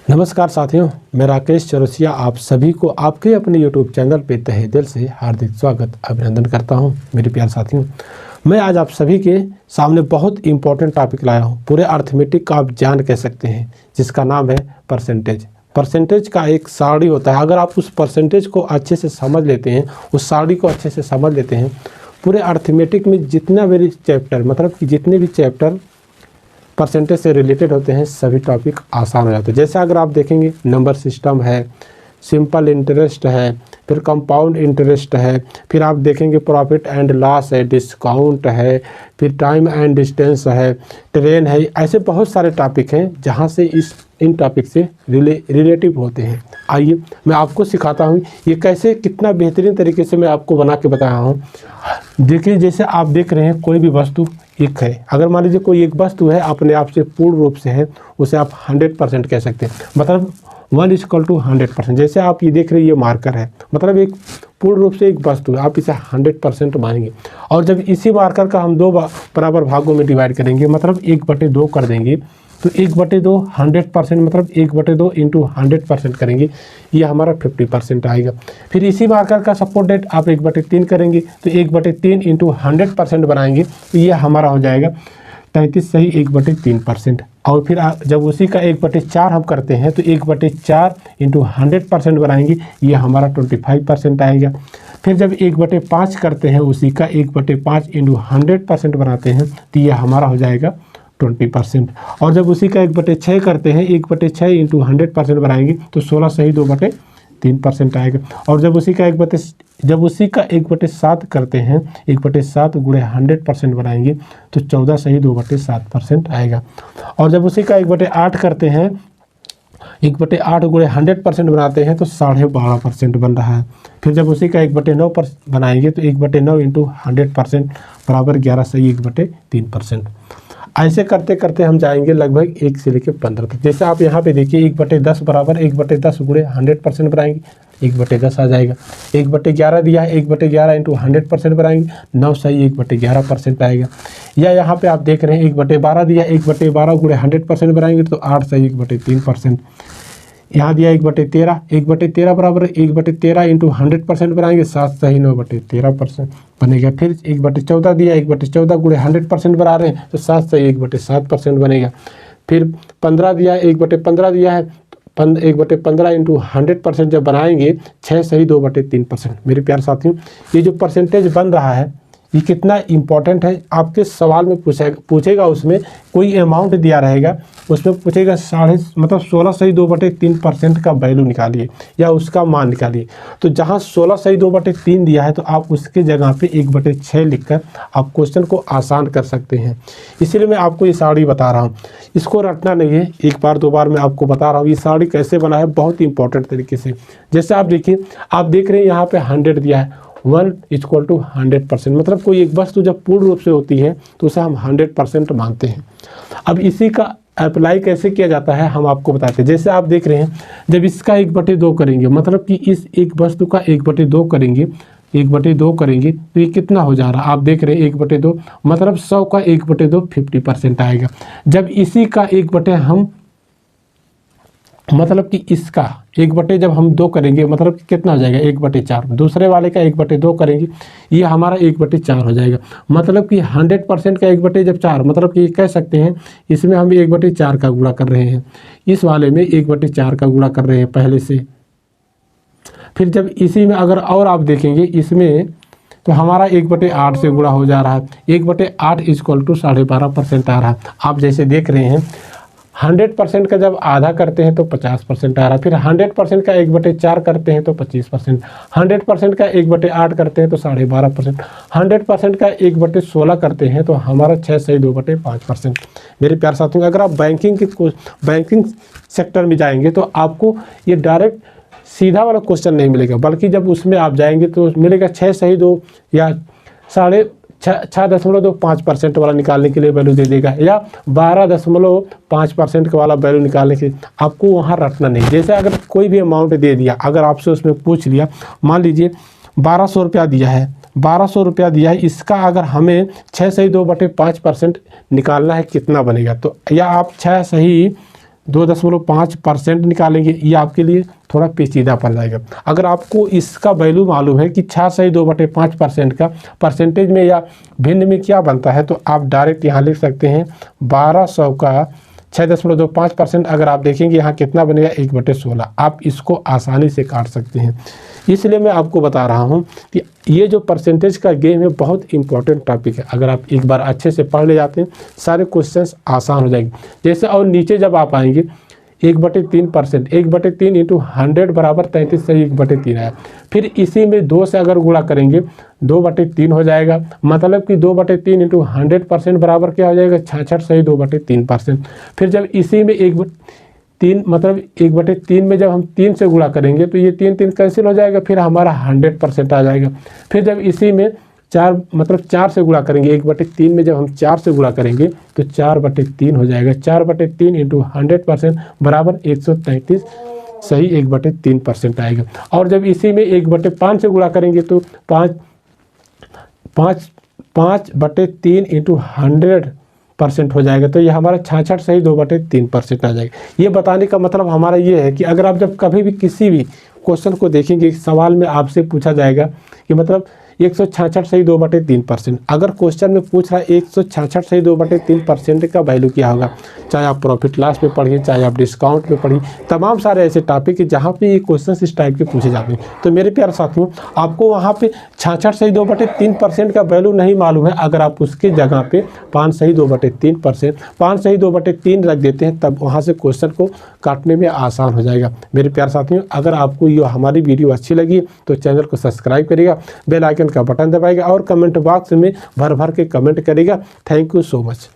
नमस्कार साथियों, मैं राकेश चौरसिया आप सभी को आपके अपने YouTube चैनल पे तहे दिल से हार्दिक स्वागत अभिनंदन करता हूं। मेरे प्यारे साथियों, मैं आज आप सभी के सामने बहुत इंपॉर्टेंट टॉपिक लाया हूं। पूरे अर्थमेटिक का आप ज्ञान कह सकते हैं, जिसका नाम है परसेंटेज। परसेंटेज का एक सारणी होता है। अगर आप उस परसेंटेज को अच्छे से समझ लेते हैं, उस सारणी को अच्छे से समझ लेते हैं, पूरे अर्थमेटिक में जितना भी चैप्टर मतलब कि जितने भी चैप्टर परसेंटेज से रिलेटेड होते हैं सभी टॉपिक आसान हो जाते हैं। जैसे अगर आप देखेंगे नंबर सिस्टम है, सिंपल इंटरेस्ट है, फिर कंपाउंड इंटरेस्ट है, फिर आप देखेंगे प्रॉफिट एंड लॉस है, डिस्काउंट है, फिर टाइम एंड डिस्टेंस है, ट्रेन है। ऐसे बहुत सारे टॉपिक हैं जहां से इन टॉपिक से रिलेटिव होते हैं। आइए मैं आपको सिखाता हूं ये कैसे, कितना बेहतरीन तरीके से मैं आपको बना के बताया हूं। देखिए, जैसे आप देख रहे हैं कोई भी वस्तु एक है। अगर मान लीजिए कोई एक वस्तु है अपने आप से पूर्ण रूप से है, उसे आप 100% कह सकते हैं। मतलब 1:100%। जैसे आप ये देख रहे हैं, ये मार्कर है, मतलब एक पूर्ण रूप से एक वस्तु है, आप इसे 100% मानेंगे। और जब इसी मार्कर का हम दो बराबर भागों में डिवाइड करेंगे, मतलब 1/2 कर देंगे, तो 1/2 100% मतलब 1/2 इंटू 100% करेंगे, ये हमारा 50% आएगा। फिर इसी मार्कर का सपोर्ट डेट आप 1/3 करेंगे, तो 1/3 इंटू 100% बनाएंगे, तो ये हमारा हो जाएगा 33 सही 1/3%। और फिर जब उसी का 1/4 हम करते हैं, तो 1/4 इंटू 100% बनाएंगे, ये हमारा 25% आएगा। फिर जब 1/5 करते हैं, उसी का 1/5 इंटू 100% बनाते हैं, तो ये हमारा हो जाएगा 20%। और जब उसी का 1/6 करते हैं, 1/6 इंटू 100% बनाएंगे, तो 16 सही 2/3% आएगा। और जब उसी का 1/7 करते हैं, 1/7 गुणे 100% बनाएंगे, तो 14 सही 2/7% आएगा। और जब उसी का 1/8 करते हैं, 1/8 गुणे 100% बनाते हैं, तो 12.5% बन रहा है। फिर जब उसी का 1/9 बनाएंगे, तो 1/9 इंटू 100% बराबर 11 सही 1/3%। ऐसे करते करते हम जाएंगे लगभग 1 से लेकर 15 तक। जैसे आप यहाँ पे देखिए 1/10 बराबर 1/10 गुणे 100% बनाएंगे, 1/10 आ जाएगा। 1/11 दिया है, 1/11 इंटू 100% बनाएंगे, 9 सही 1/11% आएगा। या यहाँ पे आप देख रहे हैं 1/12 दिया, 1/12 गुणे 100% बनाएंगे, तो 8 सही 1/3%। यहाँ दिया 1/13, 1/13 बराबर 1/13 इंटू 100% बनाएंगे, 7 सही 9/13% बनेगा। फिर 1/14 दिया, 1/14 गुणे 100% बना रहे हैं, तो 7 सही 1/7% बनेगा। फिर 15 दिया, 1/15 दिया है, 1/15 इंटू 100% जब बनाएंगे, 6 सही 2/3%। मेरे प्यारे साथियों, ये जो परसेंटेज बन रहा है ये कितना इम्पोर्टेंट है, आपके सवाल में पूछेगा। उसमें कोई अमाउंट दिया रहेगा, उसमें पूछेगा 16 सही 2/3% का वैल्यू निकालिए या उसका मान निकालिए। तो जहां 16 सही 2/3 दिया है, तो आप उसके जगह पे 1/6 लिखकर आप क्वेश्चन को आसान कर सकते हैं। इसीलिए मैं आपको ये सारणी बता रहा हूँ, इसको रटना नहीं है, एक बार दो बार मैं आपको बता रहा हूँ। ये सारणी कैसे बना है बहुत ही इंपॉर्टेंट तरीके से। जैसे आप देखिए, आप देख रहे हैं यहाँ पे 100 दिया है, 1:100%। मतलब कोई एक वस्तु जब पूर्ण रूप से होती है, तो उसे हम 100% मानते हैं। अब इसी का अप्लाई कैसे किया जाता है हम आपको बताते हैं। जैसे आप देख रहे हैं, जब इसका 1/2 करेंगे, मतलब कि इस एक वस्तु का 1/2 करेंगे, 1/2 करेंगे, तो ये कितना हो जा रहा है, आप देख रहे हैं 1/2 मतलब 100 का 1/2 50% आएगा। जब इसी का 1/2 हम मतलब कि इसका 1/2 जब हम 2 करेंगे, मतलब कितना हो जाएगा 1/4। दूसरे वाले का 1/2 करेंगे, ये हमारा 1/4 हो जाएगा। मतलब कि 100% का 1/4 मतलब कि कह सकते हैं इसमें हम 1/4 का गुणा कर रहे हैं, इस वाले में 1/4 का गुणा कर रहे हैं पहले से। फिर जब इसी में अगर और आप देखेंगे इसमें, तो हमारा 1/8 से गुणा हो जा रहा है, 1/8 = 12.5% आ रहा है। आप जैसे देख रहे हैं 100% का जब आधा करते हैं तो 50% आ रहा है। फिर 100% का 1/4 करते हैं तो 25%, 100% का 1/8 करते हैं तो 12.5%, 100% का 1/16 करते हैं तो हमारा 6 सही 2/5%। मेरे प्यारे साथियों, अगर आप बैंकिंग सेक्टर में जाएंगे, तो आपको ये डायरेक्ट सीधा वाला क्वेश्चन नहीं मिलेगा, बल्कि जब उसमें आप जाएंगे तो मिलेगा 6 सही 2 या 6.25% वाला निकालने के लिए वैल्यू दे देगा, या 12.5% का वाला वैल्यू निकालने के लिए। आपको वहाँ रटना नहीं। जैसे अगर कोई भी अमाउंट दे दिया, अगर आपसे उसमें पूछ लिया, मान लीजिए 1200 रुपया दिया है, 1200 रुपया दिया है, इसका अगर हमें 6 सही 2/5% निकालना है, कितना बनेगा, तो या आप 6 सही 2.5% निकालेंगे, ये आपके लिए थोड़ा पेचीदा पड़ जाएगा। अगर आपको इसका वैल्यू मालूम है कि 6/2/5% का परसेंटेज में या भिन्न में क्या बनता है, तो आप डायरेक्ट यहाँ लिख सकते हैं 1200 का 6.25%। अगर आप देखेंगे यहाँ कितना बनेगा 1/16। आप इसको आसानी से काट सकते हैं। इसलिए मैं आपको बता रहा हूँ कि ये जो परसेंटेज का गेम है बहुत इंपॉर्टेंट टॉपिक है। अगर आप एक बार अच्छे से पढ़ ले जाते हैं सारे क्वेश्चंस आसान हो जाएंगे। जैसे और नीचे जब आप आएंगे 1/3%, 1/3 इंटू 100 बराबर 33 से 1/3 आया। फिर इसी में 2 से अगर गुणा करेंगे 2/3 हो जाएगा। मतलब कि 2/3 इंटू 100% बराबर क्या हो जाएगा 66 से 2/3%। फिर जब इसी में 1/3 मतलब 1/3 में जब हम 3 से गुणा करेंगे तो ये 3 कैंसिल हो जाएगा, फिर हमारा 100% आ जाएगा। फिर जब इसी में 4 से गुणा करेंगे 1/3 में जब हम 4 से गुणा करेंगे तो 4/3 हो जाएगा। 4/3 इंटू 100% बराबर 133 सही 1/3% आएगा। और जब इसी में 1/5 से गुणा करेंगे तो 5/3 इंटू 100% हो जाएगा। तो ये हमारा 66 सही 2/3% आ जाएगा। ये बताने का मतलब हमारा ये है कि अगर आप जब कभी भी किसी भी क्वेश्चन को देखेंगे, सवाल में आपसे पूछा जाएगा कि मतलब 166 सही 2/3%। अगर क्वेश्चन में पूछ रहा है 166 सही 2/3% का वैल्यू क्या होगा, चाहे आप प्रॉफिट लॉस पे पढ़िए, चाहे आप डिस्काउंट पे पढ़िए, तमाम सारे ऐसे टॉपिक है जहाँ पे ये क्वेश्चन इस टाइप के पूछे जाते हैं। तो मेरे प्यारे साथियों, आपको वहाँ पे 66 सही 2/3% का वैल्यू नहीं मालूम है, अगर आप उसकी जगह पे 5 सही 2/3%, 5 सही 2/3 रख देते हैं, तब वहाँ से क्वेश्चन को काटने में आसान हो जाएगा। मेरे प्यारे साथियों, अगर आपको ये हमारी वीडियो अच्छी लगी तो चैनल को सब्सक्राइब करिएगा, बेल आइकन का बटन दबाएगा और कमेंट बॉक्स में भर भर के कमेंट करेगा। Thank you so much.